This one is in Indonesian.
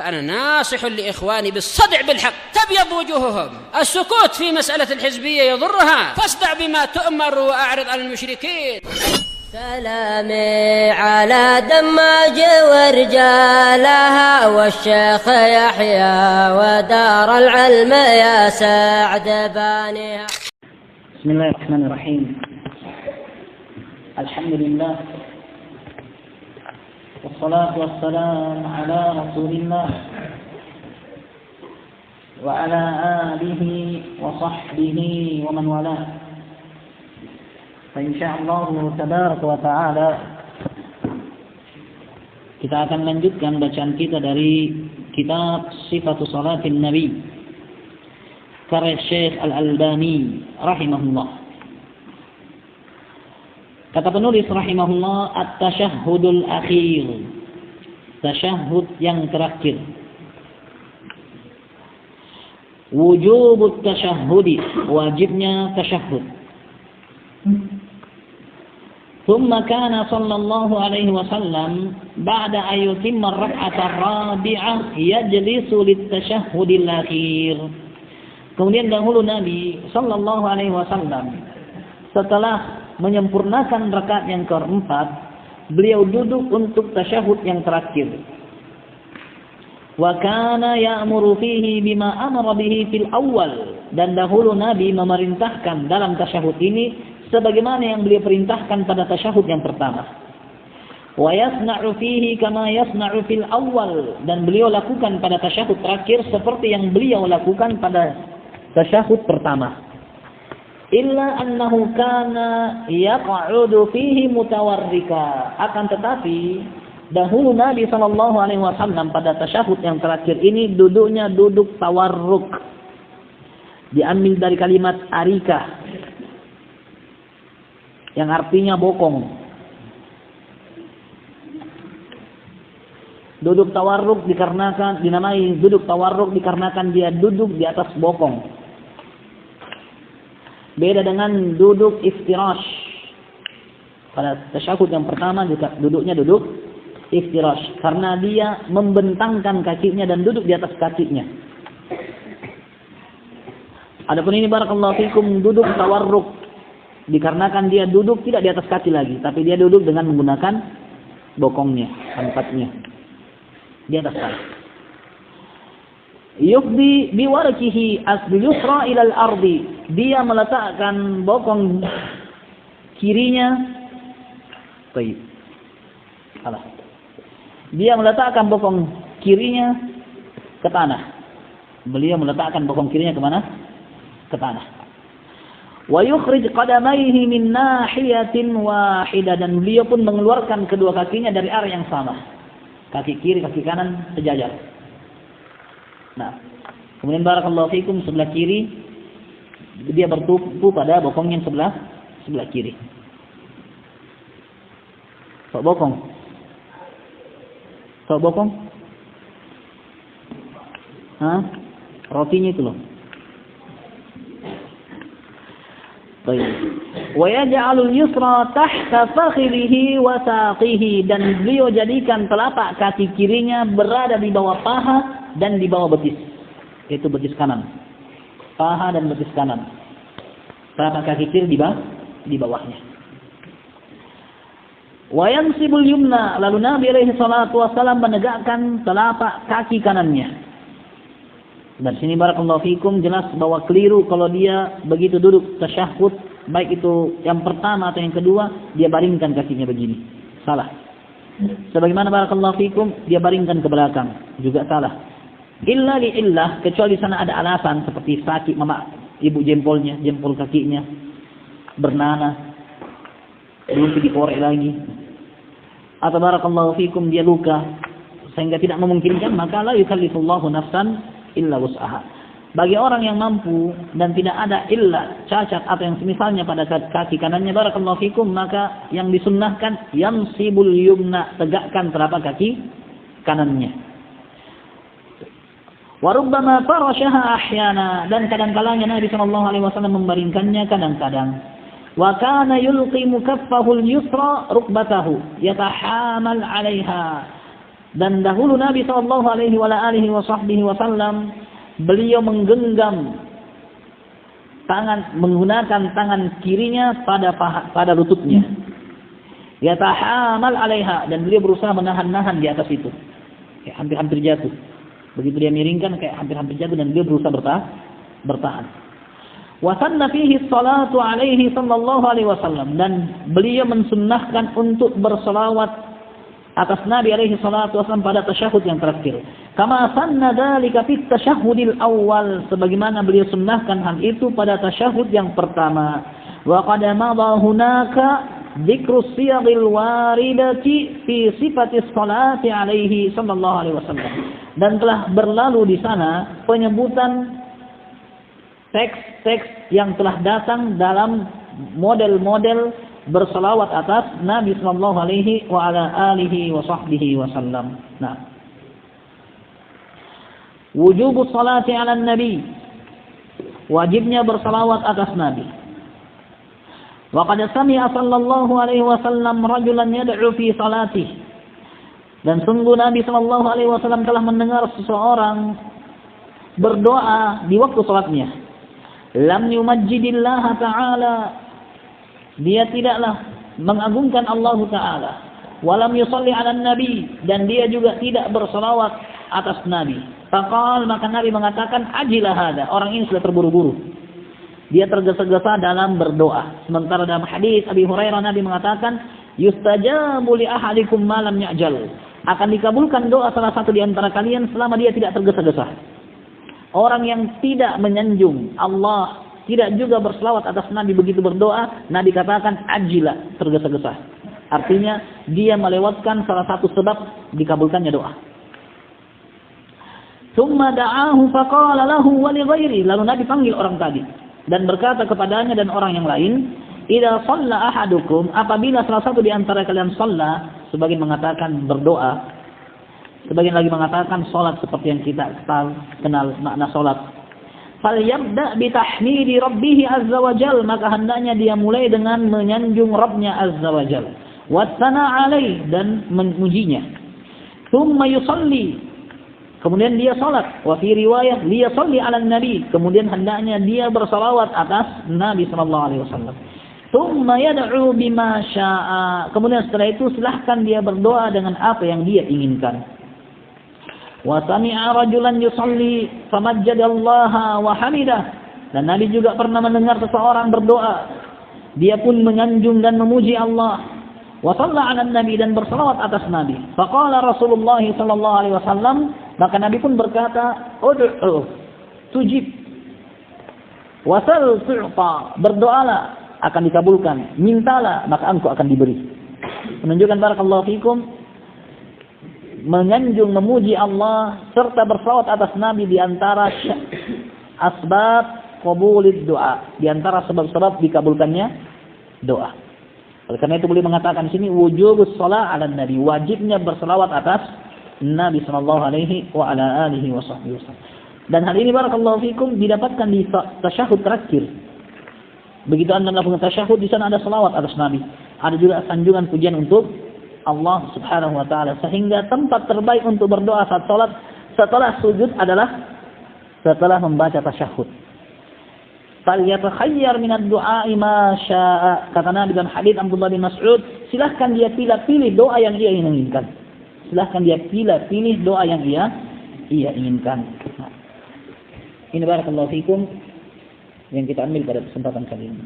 فأنا ناصح لإخواني بالصدع بالحق تبيض وجوههم. السكوت في مسألة الحزبية يضرها، فاصدع بما تؤمر وأعرض عن المشركين. سلامي على دماج ورجالها والشيخ يحيى ودار العلم يا سعد بانيها. بسم الله الرحمن الرحيم. الحمد لله والصلاة والسلام على رسول الله وعلى آله وصحبه ومن والاه. Insyaallah tabaraka wa ta'ala kita akan lanjutkan bacaan kita dari kitab Sifatus Salatin Nabi karya Syekh Al-Albani rahimahullah. Kata penulis rahimahullah, at-tasyahhudul akhir, tasyahud yang terakhir. Wujubut tasyahhudi, wajibnya tasyahud. ثم كان صلى الله عليه وسلم بعد أن يتم الركعة الرابعة يجلس للتشهد الأخير. Kemudian dahulu Nabi sallallahu alaihi wasallam setelah menyempurnakan rakaat yang keempat, beliau duduk untuk tasyahud yang terakhir. Wa kana ya'muru fihi bima amara bihi fil awwal, dan dahulu Nabi memerintahkan dalam tasyahud ini sebagaimana yang beliau perintahkan pada tasyahud yang pertama. Wa yasna'u fihi kama yasna'u fil awwal, dan beliau lakukan pada tasyahud terakhir seperti yang beliau lakukan pada tasyahud pertama. Illa annahu kana yaq'udu fihi mutawarrika. Akan tetapi dahulu Nabi sallallahu alaihi wasallam pada tasyahud yang terakhir ini duduknya duduk tawarruk. Diambil dari kalimat arika yang artinya bokong. Duduk tawarruk dinamai duduk tawarruk dikarenakan dia duduk di atas bokong. Beda dengan duduk iftirash. Pada tasyahud yang pertama juga duduknya duduk iftirash karena dia membentangkan kakinya dan duduk di atas kakinya. Adapun ini barakallahu fikum duduk tawarruk dikarenakan dia duduk tidak di atas kaki lagi, tapi dia duduk dengan menggunakan bokongnya, tempatnya di atas kaki. Yufdi biwarkihi as-yusra ila al-ardi, dia meletakkan bokong kirinya. Baik. Salah. Dia meletakkan bokong kirinya ke tanah. Beliau meletakkan bokong kirinya ke mana? Ke tanah. Wa yukhrij qadamayhi min nahiyatin wahidah, dan beliau pun mengeluarkan kedua kakinya dari arah yang sama. Kaki kiri, kaki kanan sejajar. Nah, kemudian barakallahu fikum sebelah kiri dia bertumpu pada bokong yang sebelah kiri. Sok bokong. Hah? Rotinya itu loh. Wa yaj'alul yusra tahta fakhidhihi wa saqihi, dan beliau jadikan telapak kaki kirinya berada di bawah paha dan di bawah betis, yaitu betis kanan. Paha dan betis kanan. Telapak kaki kiri di bawahnya. Wa yansibul yumna, lalu Nabi alaihi salatu wasallam menegakkan telapak kaki kanannya. Dan sini barakallahu fikum jelas bahwa keliru kalau dia begitu duduk tasyahud, baik itu yang pertama atau yang kedua, dia baringkan kakinya begini. Salah. Sebagaimana barakallahu fikum dia baringkan ke belakang, juga salah. Illa li'illah, kecuali sana ada alasan seperti sakit mama ibu jempolnya, jempol kakinya bernanah, belum dikorek lagi. Atau barakallahu fikum dia luka sehingga tidak memungkinkan, maka la yukallifullahu nafsan illa wus'aha. Bagi orang yang mampu dan tidak ada illa cacat atau yang semisalnya pada kaki kanannya barakallahu fikum, maka yang disunnahkan yansibul yumna, tegakkan telapak kaki kanannya. Wa rubbama farashaha ahyana, dan kadang-kalanya Nabi sallallahu alaihi wasallam membaringkannya kadang-kadang. Wa kana yulqi mukaffahu al-yusra rukbatahu yatahamal 'alaiha, Dan dahulu Nabi sallallahu alaihi wasallam beliau menggenggam tangan, menggunakan tangan kirinya pada lututnya. Yatahamal 'alaiha, dan beliau berusaha menahan-nahan di atas itu. Kayak hampir-hampir jatuh. Begitu dia miringkan kayak hampir-hampir jatuh dan beliau berusaha bertahan. Wa sanna fihi salatu alaihi sallallahu alaihi wasallam, dan beliau mensunnahkan untuk berselawat atas Nabi alaihi salatu wasallam pada tasyahud yang terakhir. Kama sanna dzalika fit tasyahhudil awal, sebagaimana beliau sunnahkan hal itu pada tasyahud yang pertama. Wa qad madha hunaka dzikru siyaghil waridati fi sifatis salati alaihi sallallahu alaihi wasallam. Dan telah berlalu di sana penyebutan teks-teks yang telah datang dalam model-model berselawat atas Nabi sallallahu alaihi wa ala alihi wa sahbihi wasallam. Nah, wujubus salati ala nabi, wajibnya berselawat atas Nabi. Wa qad sami'a sallallahu alaihi wasallam rajulan yad'u fi salatihi, dan sungguh Nabi sallallahu alaihi wasallam telah mendengar seseorang berdoa di waktu salatnya. Lam yumajjidillah ta'ala, dia tidaklah mengagungkan Allah Ta'ala. Walam yusalli ala nabi, dan dia juga tidak berselawat atas Nabi. Faqal, maka Nabi mengatakan, ajilah hada, orang ini sudah terburu-buru. Dia tergesa-gesa dalam berdoa. Sementara dalam hadis Abi Hurairah Nabi mengatakan, yustajabu li ahadikum ma lam ya'jal, akan dikabulkan doa salah satu di antara kalian selama dia tidak tergesa-gesa. Orang yang tidak menyanjung Allah, tidak juga berselawat atas Nabi begitu berdoa, Nabi katakan ajila, tergesa-gesa. Artinya dia melewatkan salah satu sebab dikabulkannya doa. Tsumma da'ahu faqala lahu wa li ghairi, lalu Nabi panggil orang tadi dan berkata kepadanya dan orang yang lain, idza shalla ahadukum, apabila salah satu di antara kalian shalla, sebagian mengatakan berdoa, sebagian lagi mengatakan salat seperti yang kita kenal makna salat. Falyabda bi tahmidi rabbih azza wa jal, maka hendaknya dia mulai dengan menyanjung Rabbnya azza wa jal, wa tsana alaih, dan memujinya. Tsumma yusalli, kemudian dia salat. Wa fi riwayah li yusalli ala nabi, kemudian hendaknya dia bersalawat atas Nabi sallallahu alaihi wasallam. Tsumma yad'u bima syaa, kemudian setelah itu silahkan dia berdoa dengan apa yang dia inginkan. Wa sami'a rajulan yusalli famajjadallaha wa hamidah, dan Nabi juga pernah mendengar seseorang berdoa, dia pun menyanjung dan memuji Allah. Wa shalla 'ala nabi, dan berselawat atas Nabi. Faqala Rasulullah sallallahu alaihi wasallam, maka Nabi pun berkata, ud'u tujib, wasal tu'ta, berdoalah akan dikabulkan, mintalah maka engkau akan diberi. Menunjukkan barakallahu fikum, menyanjung memuji Allah serta berselawat atas Nabi di antara asbab qabulid doa, di antara sebab-sebab dikabulkannya doa. Oleh karena itu beliau mengatakan di sini wujubus shalah 'ala nabi, wajibnya berselawat atas Nabi sallallahu alaihi wa ala alihi wasallam. Dan hal ini barakallahu fikum didapatkan di tasyahud terakhir. Begitu Anda melakukan tasyahud, di sana ada selawat atas Nabi, ada juga sanjungan pujian untuk Allah subhanahu wa ta'ala, sehingga tempat terbaik untuk berdoa saat salat setelah sujud adalah setelah membaca tasyahud. Falyatahayyar minad du'a'i ma syaa, kata Nabi dalam hadits Abdullah bin Mas'ud, silahkan dia pilih doa yang ia inginkan. Silahkan dia pilih doa yang ia inginkan. Nah, ini barakallahu fikum yang kita ambil pada kesempatan kali ini.